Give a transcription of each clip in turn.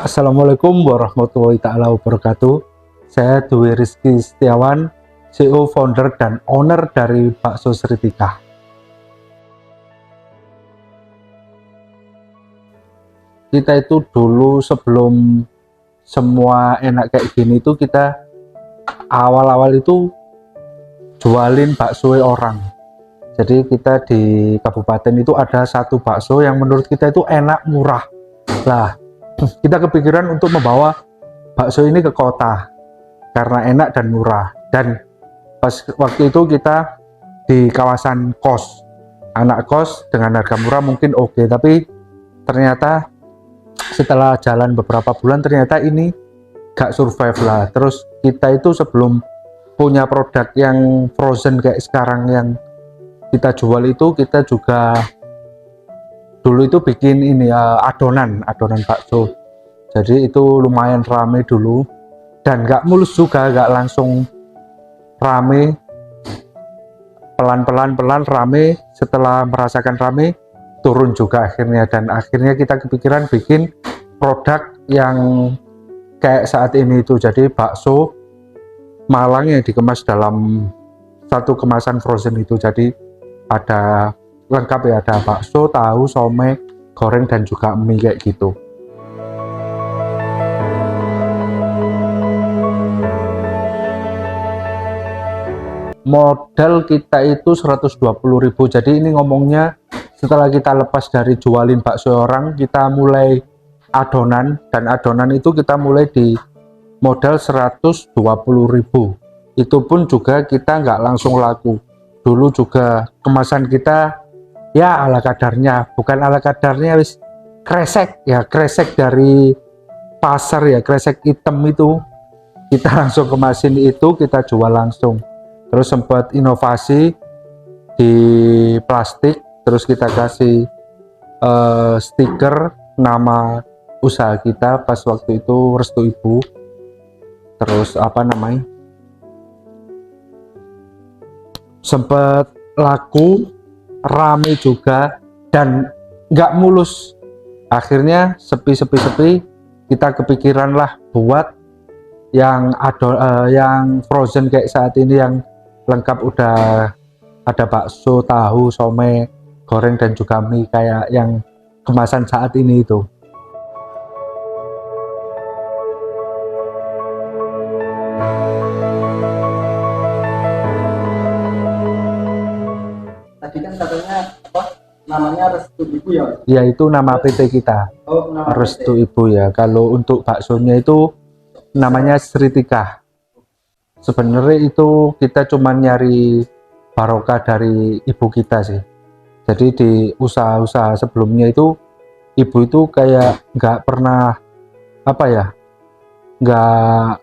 Assalamualaikum warahmatullahi taala wabarakatuh. Saya Dwi Rizky Setiawan, CEO, founder dan owner dari Bakso Sritika. Kita itu dulu sebelum semua enak kayak gini itu kita awal-awal itu jualin bakso orang. Jadi kita di kabupaten itu ada satu bakso yang menurut kita itu enak, murah. Lah, kita kepikiran untuk membawa bakso ini ke kota karena enak dan murah. Dan pas waktu itu kita di kawasan kos, anak kos dengan harga murah mungkin oke, tapi ternyata setelah jalan beberapa bulan ternyata ini gak survive lah. Terus kita itu sebelum punya produk yang frozen kayak sekarang yang kita jual itu, kita juga dulu itu bikin ini adonan bakso. Jadi itu lumayan rame dulu dan gak mulus juga, gak langsung rame, pelan rame. Setelah merasakan rame turun juga akhirnya, dan akhirnya kita kepikiran bikin produk yang kayak saat ini itu. Jadi bakso Malang yang dikemas dalam satu kemasan frozen itu. Jadi ada lengkap ya, ada bakso, tahu, somai, goreng, dan juga mie kayak gitu. Modal kita itu 120.000. Jadi ini ngomongnya setelah kita lepas dari jualin bakso orang, kita mulai adonan, dan adonan itu kita mulai di modal 120.000. Itu pun juga kita nggak langsung laku. Dulu juga kemasan kita ya ala kadarnya, bukan ala kadarnya, wis kresek ya, kresek dari pasar ya, kresek hitam itu kita langsung kemasin, itu kita jual langsung. Terus sempat inovasi di plastik, terus kita kasih stiker nama usaha kita pas waktu itu Restu Ibu. Terus apa namanya, sempat laku, rame juga, dan nggak mulus. Akhirnya sepi, kita kepikiran lah buat yang frozen kayak saat ini, yang lengkap udah ada bakso, tahu, somai, goreng, dan juga mie kayak yang kemasan saat ini itu. Tadi kan katanya apa namanya, Restu Ibu ya? Ya, itu nama PT kita. Oh, nama Restu PT. Ibu ya. Kalau untuk baksonya itu namanya Sritika. Sebenarnya itu kita cuma nyari barokah dari ibu kita sih. Jadi di usaha-usaha sebelumnya itu ibu itu kayak nggak pernah apa ya, nggak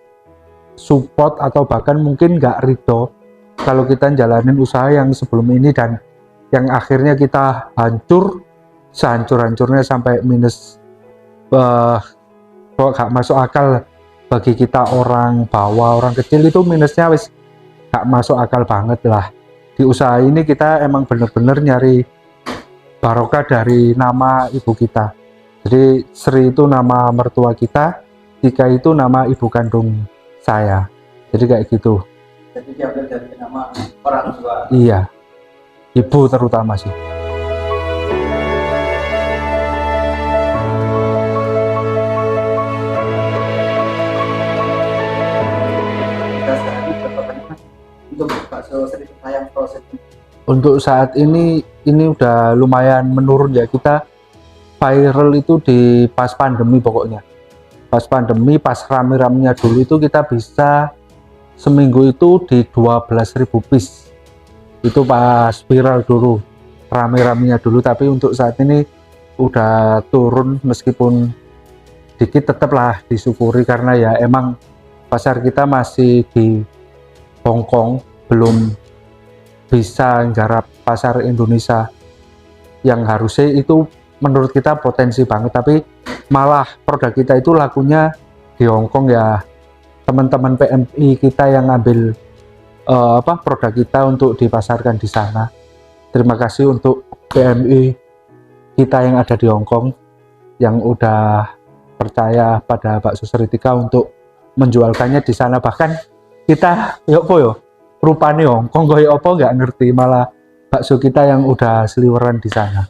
support atau bahkan mungkin nggak ridho kalau kita jalanin usaha yang sebelum ini, dan yang akhirnya kita hancur sehancur-hancurnya sampai minus, kok gak masuk akal bagi kita orang bawah, orang kecil itu minusnya wis gak masuk akal banget lah. Di usaha ini kita emang bener-bener nyari barokah dari nama ibu kita. Jadi Sri itu nama mertua kita, Tika itu nama ibu kandung saya. Jadi kayak gitu. Jadi diambil dari nama orang tua. Iya, ibu terutama sih. Kita sekarang ini berapa banyak Mas untuk bakso Sritika yang proses? Untuk saat ini udah lumayan menurun ya. Kita viral itu di pas pandemi, pokoknya pas pandemi, pas rame-ramenya dulu itu kita bisa seminggu itu di 12.000 piece. Itu pas viral dulu, rame-ramenya dulu. Tapi untuk saat ini udah turun, meskipun dikit tetaplah disyukuri, karena ya emang pasar kita masih di Hongkong, belum bisa garap pasar Indonesia yang harusnya itu menurut kita potensi banget, tapi malah produk kita itu lakunya di Hongkong ya. Teman-teman PMI kita yang ngambil produk kita untuk dipasarkan di sana. Terima kasih untuk PMI kita yang ada di Hongkong yang udah percaya pada bakso Seritika untuk menjualkannya di sana. Bahkan kita rupane Hongkong koyo apa nggak ngerti, malah bakso kita yang udah seliweran di sana.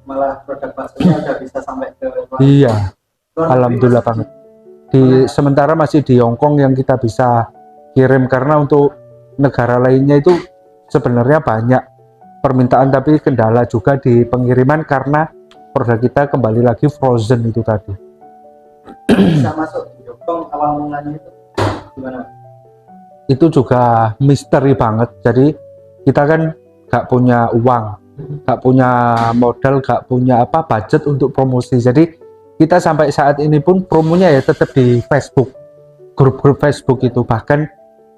Malah produk baksonya udah bisa sampai ke Iya, luar alhamdulillah negeri, banget. Sementara masih di Hongkong yang kita bisa kirim, karena untuk negara lainnya itu sebenarnya banyak permintaan, tapi kendala juga di pengiriman karena produk kita kembali lagi frozen itu tadi. bisa masuk di Hongkong awal mulanya itu gimana? Itu juga misteri banget. Jadi kita kan nggak punya uang, nggak punya modal, nggak punya budget untuk promosi. Jadi kita sampai saat ini pun promonya ya tetap di Facebook, grup-grup Facebook itu. Bahkan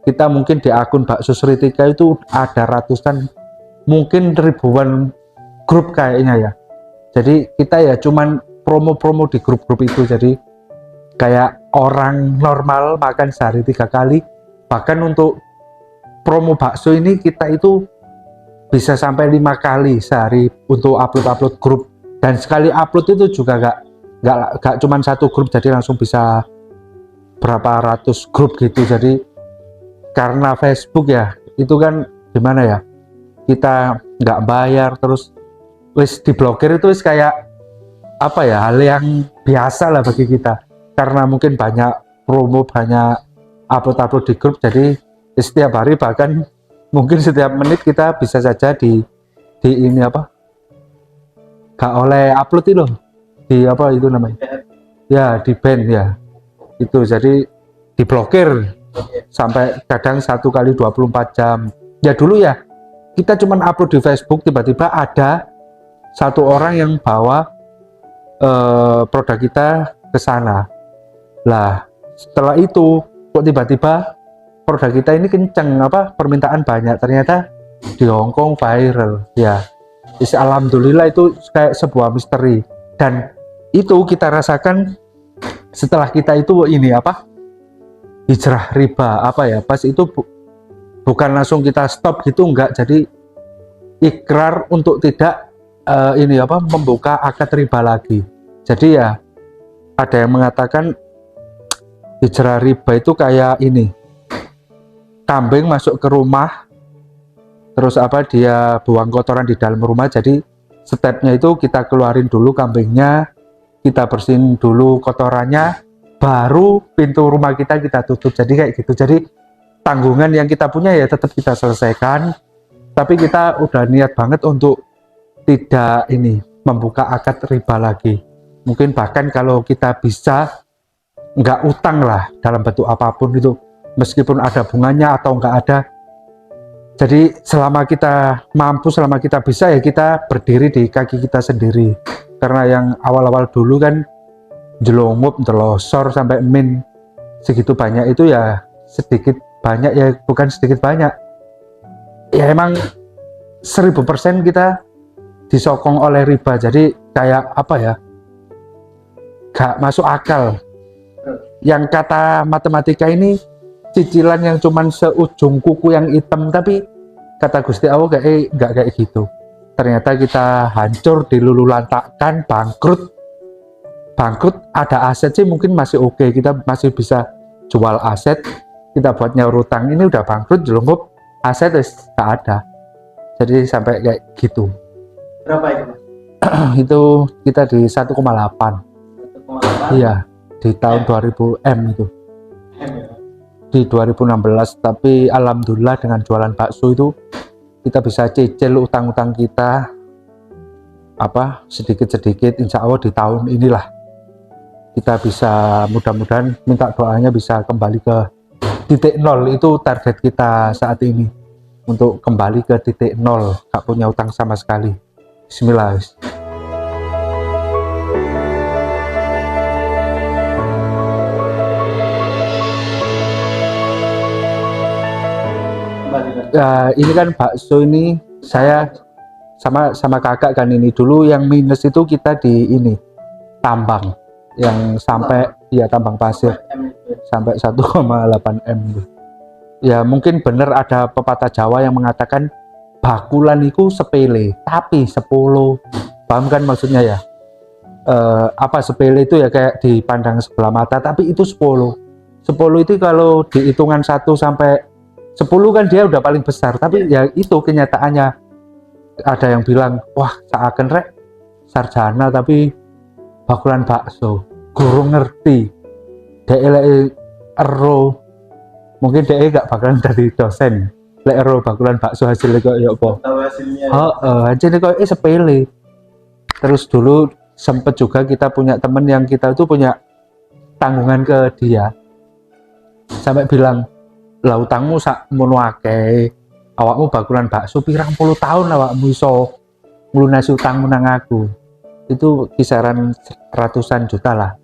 kita mungkin di akun bakso Seritika itu ada ratusan, mungkin ribuan grup kayaknya ya. Jadi kita ya cuman promo-promo di grup-grup itu. Jadi kayak orang normal makan sehari 3 kali. Bahkan untuk promo bakso ini kita itu bisa sampai 5 kali sehari untuk upload grup. Dan sekali upload itu juga gak cuma satu grup, jadi langsung bisa berapa ratus grup gitu. Jadi karena Facebook ya, itu kan gimana ya, kita nggak bayar terus wis diblokir, itu wis kayak hal yang biasa lah bagi kita, karena mungkin banyak promo, banyak upload di grup. Jadi setiap hari, bahkan mungkin setiap menit kita bisa saja di ini gak oleh upload itu loh, di itu namanya ya, di ban ya itu. Jadi diblokir sampai kadang 1 kali 24 jam. Ya dulu ya kita cuman upload di Facebook, tiba-tiba ada satu orang yang bawa produk kita ke sana. Lah setelah itu kok tiba-tiba produk kita ini kenceng, permintaan banyak, ternyata di Hongkong viral ya. Alhamdulillah, itu kayak sebuah misteri. Dan itu kita rasakan setelah kita itu hijrah riba pas itu bukan langsung kita stop gitu, enggak. Jadi ikrar untuk tidak membuka akad riba lagi. Jadi ya ada yang mengatakan hijrah riba itu kayak ini, kambing masuk ke rumah terus dia buang kotoran di dalam rumah. Jadi stepnya itu kita keluarin dulu kambingnya, kita bersihin dulu kotorannya, baru pintu rumah kita tutup. Jadi kayak gitu. Jadi tanggungan yang kita punya ya tetap kita selesaikan, tapi kita udah niat banget untuk tidak membuka akad riba lagi. Mungkin bahkan kalau kita bisa nggak utang lah dalam bentuk apapun itu, meskipun ada bunganya atau nggak ada. Jadi selama kita mampu, selama kita bisa, ya kita berdiri di kaki kita sendiri. Karena yang awal-awal dulu kan jelongup, telosor sampai min segitu banyak itu ya sedikit banyak, ya bukan sedikit banyak, ya emang 1000% kita disokong oleh riba. Jadi kayak gak masuk akal. Yang kata matematika ini cicilan yang cuman seujung kuku yang hitam, tapi kata Gusti Allah nggak kayak gitu. Ternyata kita hancur, dilululantakkan, bangkrut. Ada aset sih mungkin masih oke, kita masih bisa jual aset, kita buat nyaur utang. Ini udah bangkrut, jelungup, aset nggak ada. Jadi sampai kayak gitu. Berapa itu Mas? Itu kita di 1,8. 1,8? Iya, di tahun 2000 itu. M ya? Di 2016. Tapi alhamdulillah dengan jualan bakso itu kita bisa cicil utang-utang kita sedikit-sedikit. Insya Allah di tahun inilah kita bisa, mudah-mudahan, minta doanya bisa kembali ke titik nol. Itu target kita saat ini, untuk kembali ke titik nol, gak punya utang sama sekali. Bismillah. Ya, ini kan bakso ini saya sama kakak kan, ini dulu yang minus itu kita di ini tambang yang sampai tambang pasir sampai 1,8 M. Ya mungkin bener ada pepatah Jawa yang mengatakan bakulan itu sepele tapi 10, paham kan maksudnya ya. apa sepele itu ya kayak dipandang sebelah mata, tapi itu 10 itu kalau dihitungan 1 sampai 10 kan dia udah paling besar, tapi ya itu kenyataannya. Ada yang bilang wah seakan rek sarjana tapi bakulan bakso, gurung ngerti dek ero, mungkin dek gak bakalan dari dosen lek ero bakulan bakso hasilnya kok ya apa. Tahu hasilnya. Hasilnya kok sepele. Terus dulu sempet juga kita punya temen yang kita itu punya tanggungan ke dia, sampai bilang lah utangmu sak mono akeh, awakmu bakulan bakso pirang puluh tahun awakmu iso nglunasi utangmu nang aku. Itu kisaran ratusan juta lah.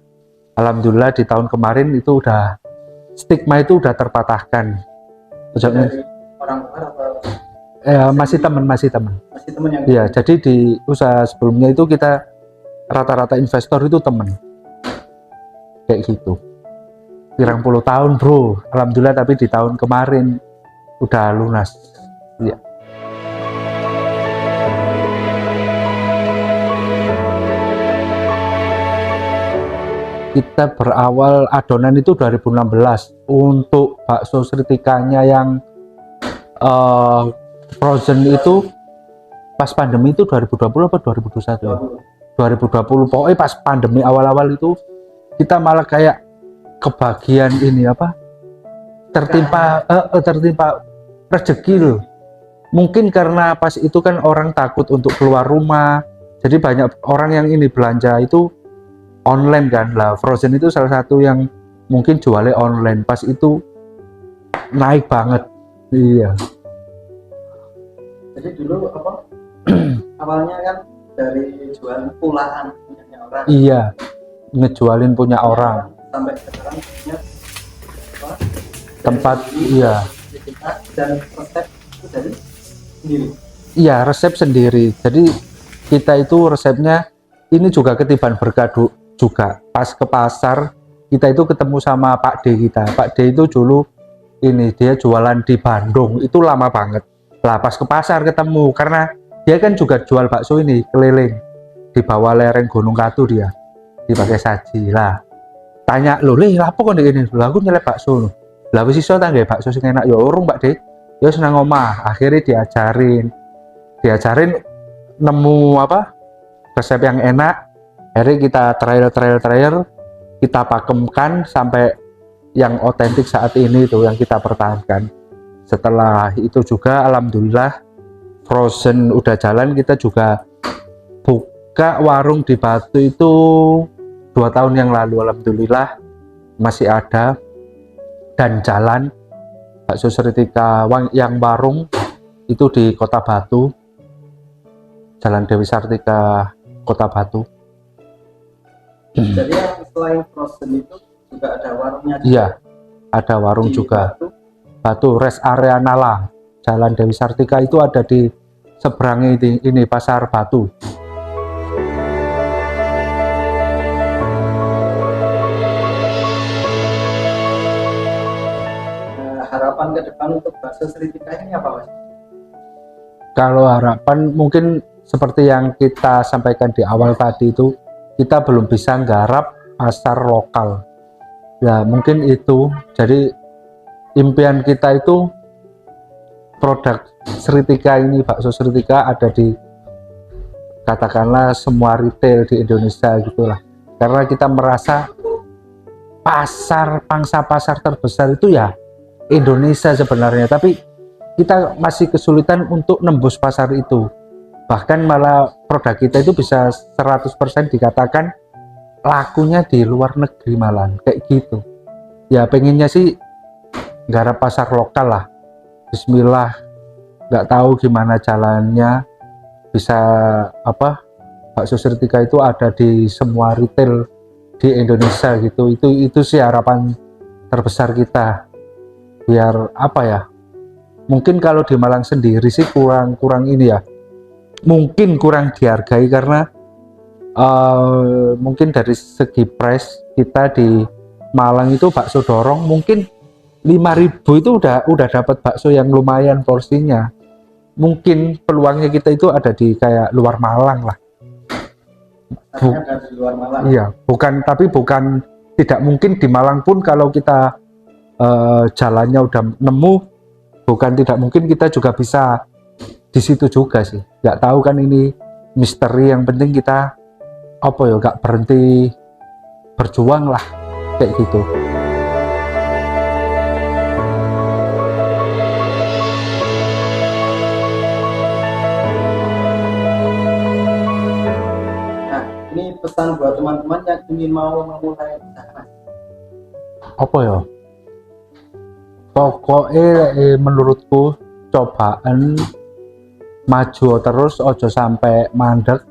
Alhamdulillah di tahun kemarin itu udah stigma itu udah terpatahkan. Dari orang luar atau Masih teman yang ya. Jadi di usaha sebelumnya itu kita rata-rata investor itu temen kayak gitu, pirang puluh tahun bro. Alhamdulillah tapi di tahun kemarin udah lunas ya. Kita berawal adonan itu 2016 untuk bakso Sritikanya yang frozen itu pas pandemi itu 2020 apa 2021 2020 pokoknya pas pandemi awal-awal itu kita malah kayak kebagian ini apa tertimpa rezeki loh. Mungkin karena pas itu kan orang takut untuk keluar rumah, jadi banyak orang yang ini belanja itu online kan lah. Frozen itu salah satu yang mungkin jualnya online, pas itu naik banget. Iya. Jadi dulu apa awalnya kan dari jualan pulaan punya orang. Iya, ngejualin punya orang. Sampai sekarang punya tempat iya. Dan resep itu dari sendiri. Iya, resep sendiri. Jadi kita itu resepnya ini juga ketiban berkado juga. Pas ke pasar kita itu ketemu sama Pak D kita. Pak D itu dulu ini dia jualan di Bandung, itu lama banget. Lah pas ke pasar ketemu karena dia kan juga jual bakso ini keliling di bawah lereng Gunung Katu, dia dipakai saji lah. Tanya lo, apa kok ini? Lah aku nyelep bakso. Lah wis iso ta nggawe bakso sing enak ya urung Pak D. Ya senang omah. Akhirnya diajarin nemu apa resep yang enak. Akhirnya kita trial kita pakemkan sampai yang otentik saat ini itu yang kita pertahankan. Setelah itu juga alhamdulillah frozen udah jalan, kita juga buka warung di Batu itu 2 tahun yang lalu. Alhamdulillah masih ada dan jalan. Bakso Sritika yang warung itu di Kota Batu, Jalan Dewi Sartika, Kota Batu. Jadi yang selain frozen itu juga ada warungnya juga. Iya, ada warung juga. Batu rest area Nala, Jalan Dewi Sartika itu ada di seberang ini Pasar Batu. Harapan ke depan untuk bakso Sritika ini apa Mas? Kalau harapan mungkin seperti yang kita sampaikan di awal tadi itu, kita belum bisa nggarap pasar lokal. Ya mungkin itu. Jadi impian kita itu produk Sritika ini, bakso Sritika ada di katakanlah semua retail di Indonesia gitulah. Karena kita merasa pangsa pasar terbesar itu ya Indonesia sebenarnya, tapi kita masih kesulitan untuk nembus pasar itu. Bahkan malah produk kita itu bisa 100% dikatakan lakunya di luar negeri malah kayak gitu. Ya pengennya sih garap pasar lokal lah. Bismillah, nggak tahu gimana jalannya bisa apa bakso Sritika itu ada di semua retail di Indonesia gitu. Itu sih harapan terbesar kita. Biar apa ya? Mungkin kalau di Malang sendiri sih kurang ini ya. Mungkin kurang dihargai karena mungkin dari segi price kita di Malang itu bakso dorong mungkin 5.000 itu udah dapat bakso yang lumayan porsinya. Mungkin peluangnya kita itu ada di kayak luar Malang lah. Asalnya dari luar Malang. Iya, bukan tidak mungkin di Malang pun kalau kita jalannya udah nemu, bukan tidak mungkin kita juga bisa di situ juga sih. Nggak tahu kan, ini misteri, yang penting kita apa ya, nggak berhenti berjuang lah kayak gitu. Nah, ini pesan buat teman-teman yang ingin mau memulai usaha. Apa ya, pokoknya menurutku cobaan maju terus, ojo sampai mandek,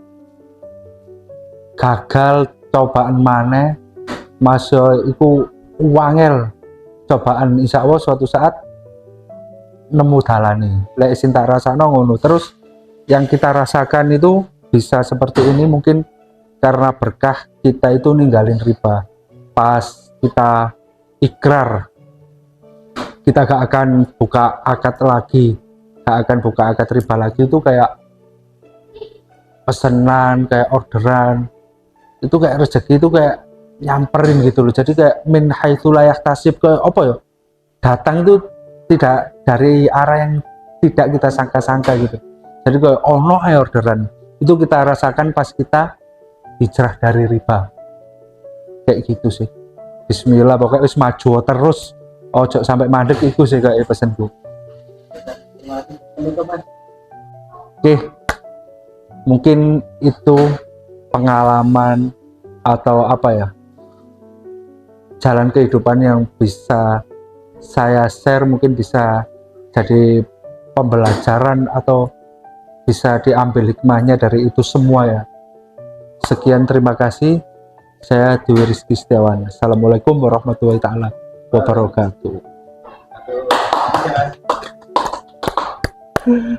gagal cobaan mana masih iku wangel, cobaan insya Allah suatu saat nemu dalane. Lek sing tak rasakno ngono. Terus yang kita rasakan itu bisa seperti ini mungkin karena berkah kita itu ninggalin riba. Pas kita ikrar, kita gak akan buka akad lagi, gak akan buka akad riba lagi, itu kayak pesenan, kayak orderan, itu kayak rezeki itu kayak nyamperin gitu loh. Jadi kayak min haitsu la yahtasib, kayak apa ya, datang itu tidak dari arah yang tidak kita sangka-sangka gitu. Jadi kayak ono ae orderan, itu kita rasakan pas kita hijrah dari riba kayak gitu sih. Bismillah, pokoknya wis maju terus, ojo sampai mandek, itu sih kayak pesanku. Terima kasih teman-teman. Oke, mungkin itu pengalaman atau apa ya, jalan kehidupan yang bisa saya share, mungkin bisa jadi pembelajaran atau bisa diambil hikmahnya dari itu semua ya. Sekian, terima kasih. Saya Dwi Rizky Setiawan. Assalamualaikum warahmatullahi taala wabarakatuh. Aduh,